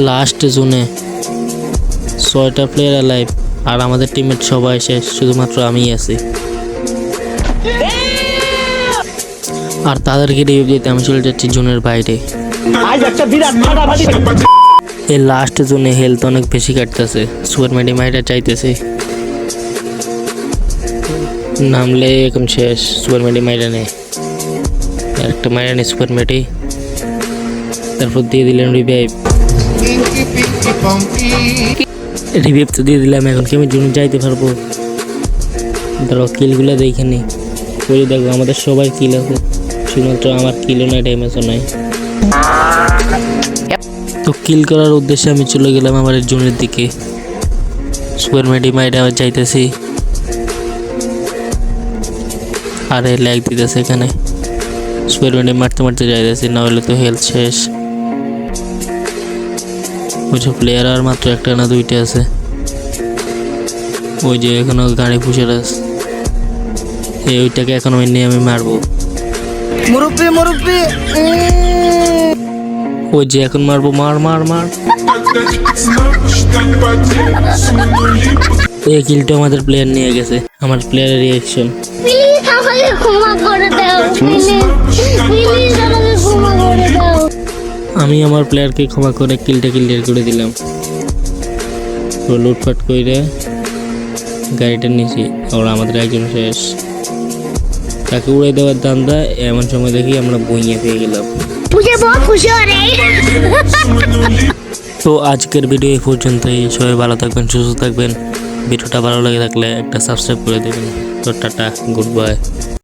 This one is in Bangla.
লাস্ট জোনে 6টা প্লেয়ার অ্যালাইভ আর আমাদের টিমের সবাই শেষ, শুধুমাত্র আমিই আছি। আর তাদেরকে রিভিউ দিতে আমি চলে যাচ্ছি জোনের বাইরে। এই লাস্ট জোনে হেলথ অনেক বেশি কাটতেছে, সুপার মেডি মাইরা চাইতেছে, নামলে এখন শেষ। সুপার মেডি মাইরা নেই, একটা মাইরা নেই সুপার মেডি, তারপর দিয়ে দিলেন রিভাইভ। রিভাইভ তো দিয়ে দিলাম, এখন কি আমি জোনে যাইতে পারবো? ধরো কিলগুলো দেখে নি, ওই দেখো আমাদের সবাই কিল আছে, শুধুমাত্র আমার কিলও নাই, ড্যামেজও নাই। তো কিল করার উদ্দেশ্যে আমি চলে গেলাম আমার জোনের দিকে। সুপার মেডি মাইরা আবার যাইতেছি, আরে ল্যাগ দিতেছে এখানে। সুপার মেডি মারতে মারতে যাইতেছি, না হলে তো হেলথ শেষ। ওইসব প্লেয়ার আর মাত্র একটা না দুইটা আছে। ওই যে এখনো গাড়ি পুষে আছে, ওইটাকে এখন ওই নিয়ে আমি মারবো। ওই যে এখন মারবো, মার মার মার। এই কিলটা আমাদের প্লেয়ার নিয়ে গেছে, আমার প্লেয়ারের রিঅ্যাকশন। আমি আমার প্লেয়ারকে ক্ষমা করে কিলটা ক্লিয়ার করে দিলাম। লুটপাট করে গাড়িটা নিয়েছি, আর আমাদের একজন শেষ। তাকে উড়াই দেওয়ার দান্দা, এমন সময় দেখি আমরা বইয়ে পেয়ে গেলাম। তো আজকের ভিডিও এই পর্যন্তই। সবাই ভালো থাকবেন, সুস্থ থাকবেন। ভিডিওটা ভালো লাগে থাকলে একটা সাবস্ক্রাইব করে দেবেন। তো টাটা, গুড বাই।